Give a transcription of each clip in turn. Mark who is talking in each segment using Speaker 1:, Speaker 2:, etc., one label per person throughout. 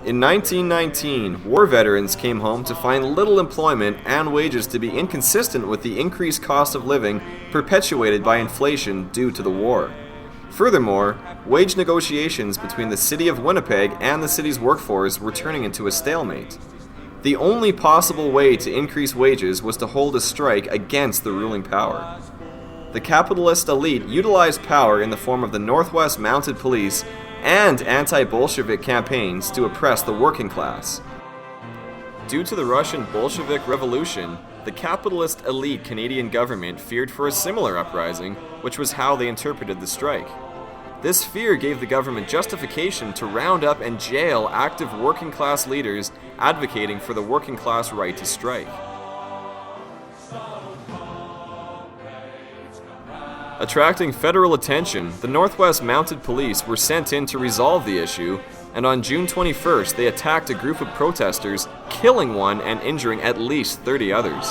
Speaker 1: In 1919, war veterans came home to find little employment and wages to be inconsistent with the increased cost of living perpetuated by inflation due to the war. Furthermore, wage negotiations between the city of Winnipeg and the city's workforce were turning into a stalemate. The only possible way to increase wages was to hold a strike against the ruling power. The capitalist elite utilized power in the form of the Northwest Mounted Police and anti-Bolshevik campaigns to oppress the working class. Due to the Russian Bolshevik Revolution, the capitalist elite Canadian government feared for a similar uprising, which was how they interpreted the strike. This fear gave the government justification to round up and jail active working class leaders advocating for the working class right to strike. Attracting federal attention, the Northwest Mounted Police were sent in to resolve the issue, and on June 21st they attacked a group of protesters, killing one and injuring at least 30 others.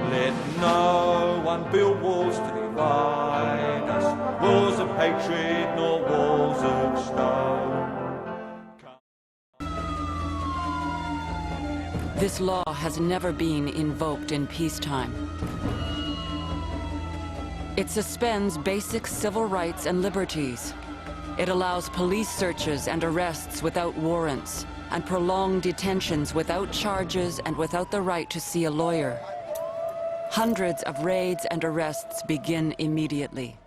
Speaker 2: Let no one build walls to divide us, walls of hatred nor walls of stone.
Speaker 3: This law has never been invoked in peacetime. It suspends basic civil rights and liberties. It allows police searches and arrests without warrants, and prolonged detentions without charges and without the right to see a lawyer. Hundreds of raids and arrests begin immediately.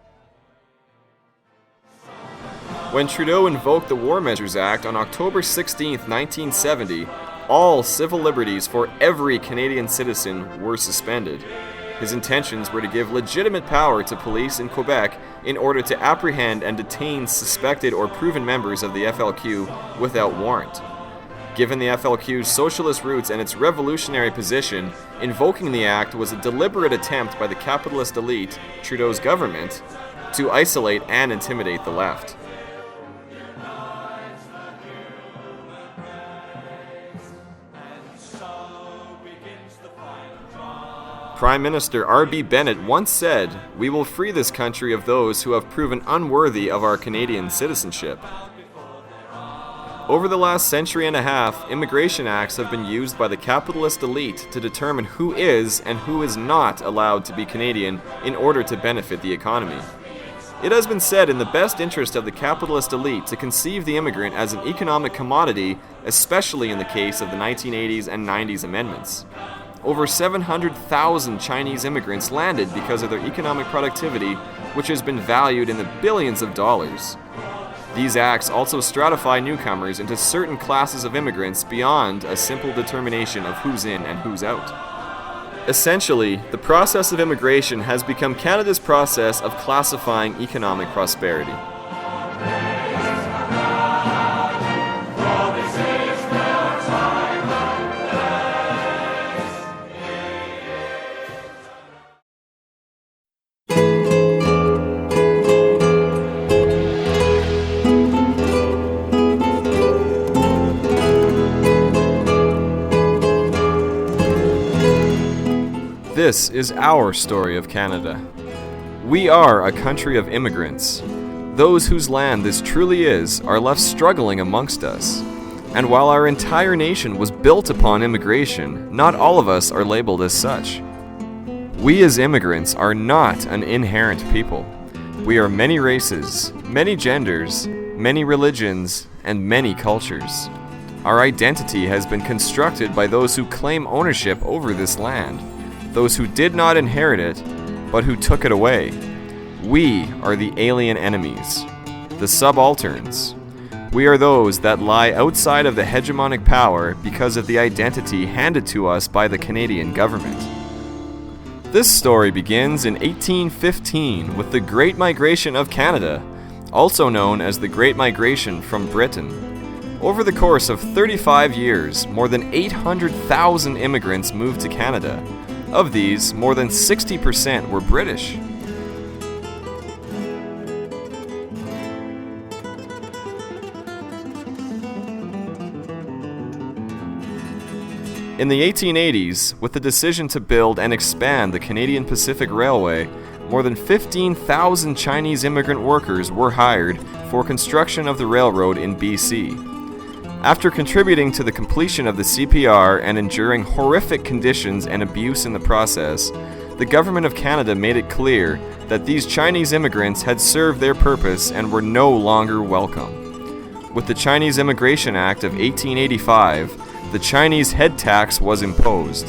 Speaker 1: When Trudeau invoked the War Measures Act on October 16, 1970, all civil liberties for every Canadian citizen were suspended. His intentions were to give legitimate power to police in Quebec in order to apprehend and detain suspected or proven members of the FLQ without warrant. Given the FLQ's socialist roots and its revolutionary position, invoking the act was a deliberate attempt by the capitalist elite, Trudeau's government, to isolate and intimidate the left. Prime Minister R.B. Bennett once said, "We will free this country of those who have proven unworthy of our Canadian citizenship." Over the last century and a half, immigration acts have been used by the capitalist elite to determine who is and who is not allowed to be Canadian in order to benefit the economy. It has been said in the best interest of the capitalist elite to conceive the immigrant as an economic commodity, especially in the case of the 1980s and 90s amendments. Over 700,000 Chinese immigrants landed because of their economic productivity, which has been valued in the billions of dollars. These acts also stratify newcomers into certain classes of immigrants beyond a simple determination of who's in and who's out. Essentially, the process of immigration has become Canada's process of classifying economic prosperity. This is our story of Canada. We are a country of immigrants. Those whose land this truly is are left struggling amongst us. And while our entire nation was built upon immigration, not all of us are labeled as such. We as immigrants are not an inherent people. We are many races, many genders, many religions, and many cultures. Our identity has been constructed by those who claim ownership over this land. Those who did not inherit it, but who took it away. We are the alien enemies, the subalterns. We are those that lie outside of the hegemonic power because of the identity handed to us by the Canadian government. This story begins in 1815 with the Great Migration of Canada, also known as the Great Migration from Britain. Over the course of 35 years, more than 800,000 immigrants moved to Canada. Of these, more than 60% were British. In the 1880s, with the decision to build and expand the Canadian Pacific Railway, more than 15,000 Chinese immigrant workers were hired for construction of the railroad in BC. After contributing to the completion of the CPR and enduring horrific conditions and abuse in the process, the Government of Canada made it clear that these Chinese immigrants had served their purpose and were no longer welcome. With the Chinese Immigration Act of 1885, the Chinese head tax was imposed.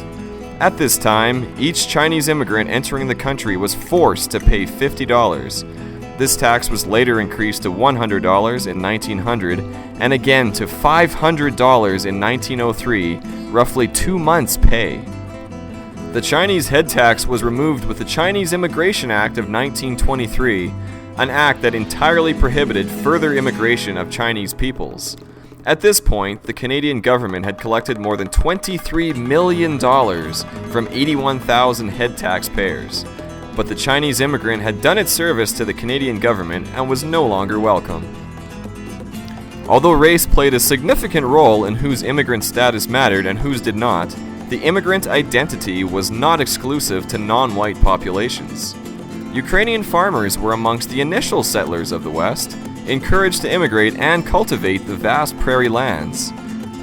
Speaker 1: At this time, each Chinese immigrant entering the country was forced to pay $50. This tax was later increased to $100 in 1900 and again to $500 in 1903, roughly 2 months' pay. The Chinese head tax was removed with the Chinese Immigration Act of 1923, an act that entirely prohibited further immigration of Chinese peoples. At this point, the Canadian government had collected more than $23 million from 81,000 head taxpayers. But the Chinese immigrant had done its service to the Canadian government and was no longer welcome. Although race played a significant role in whose immigrant status mattered and whose did not, the immigrant identity was not exclusive to non-white populations. Ukrainian farmers were amongst the initial settlers of the West, encouraged to immigrate and cultivate the vast prairie lands.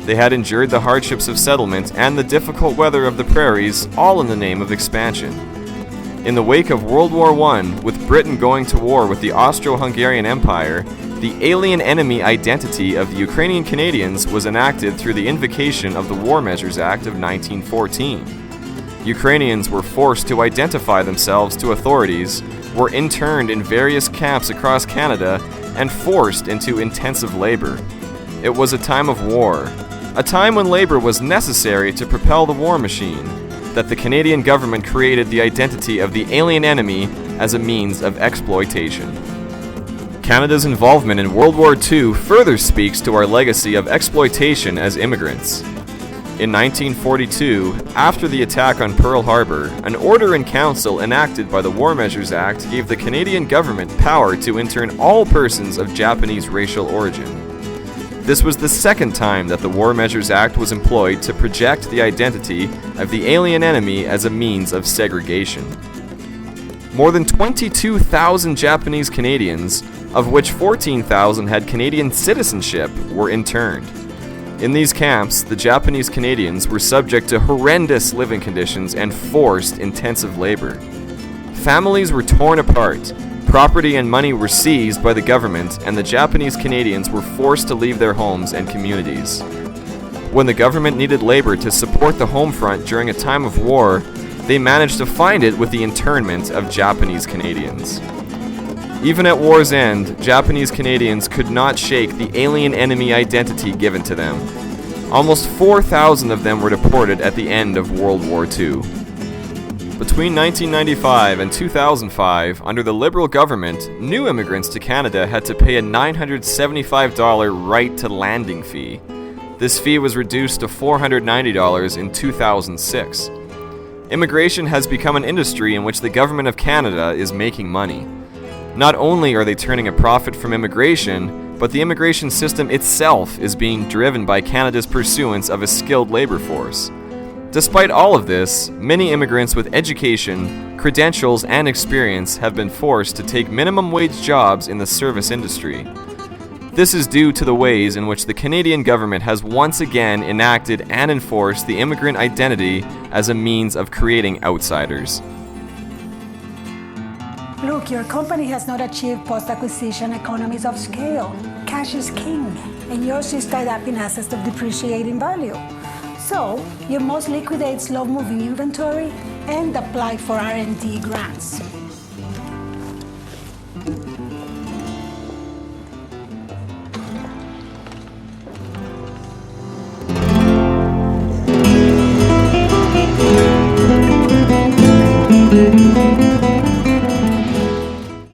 Speaker 1: They had endured the hardships of settlement and the difficult weather of the prairies, all in the name of expansion. In the wake of World War I, with Britain going to war with the Austro-Hungarian Empire, the alien enemy identity of the Ukrainian Canadians was enacted through the invocation of the War Measures Act of 1914. Ukrainians were forced to identify themselves to authorities, were interned in various camps across Canada, and forced into intensive labor. It was a time of war, a time when labor was necessary to propel the war machine, that the Canadian government created the identity of the alien enemy as a means of exploitation. Canada's involvement in World War II further speaks to our legacy of exploitation as immigrants. In 1942, after the attack on Pearl Harbor, an order in council enacted by the War Measures Act gave the Canadian government power to intern all persons of Japanese racial origin. This was the second time that the War Measures Act was employed to project the identity of the alien enemy as a means of segregation. More than 22,000 Japanese Canadians, of which 14,000 had Canadian citizenship, were interned. In these camps, the Japanese Canadians were subject to horrendous living conditions and forced intensive labor. Families were torn apart, property and money were seized by the government, and the Japanese Canadians were forced to leave their homes and communities. When the government needed labor to support the home front during a time of war, they managed to find it with the internment of Japanese Canadians. Even at war's end, Japanese Canadians could not shake the alien enemy identity given to them. Almost 4,000 of them were deported at the end of World War II. Between 1995 and 2005, under the Liberal government, new immigrants to Canada had to pay a $975 right-to-landing fee. This fee was reduced to $490 in 2006. Immigration has become an industry in which the Government of Canada is making money. Not only are they turning a profit from immigration, but the immigration system itself is being driven by Canada's pursuance of a skilled labor force. Despite all of this, many immigrants with education, credentials, and experience have been forced to take minimum wage jobs in the service industry. This is due to the ways in which the Canadian government has once again enacted and enforced the immigrant identity as a means of creating outsiders.
Speaker 4: Look, your company has not achieved post-acquisition economies of scale. Cash is king, and yours is tied up in assets of depreciating value. So, you must liquidate slow-moving inventory and apply for R&D grants.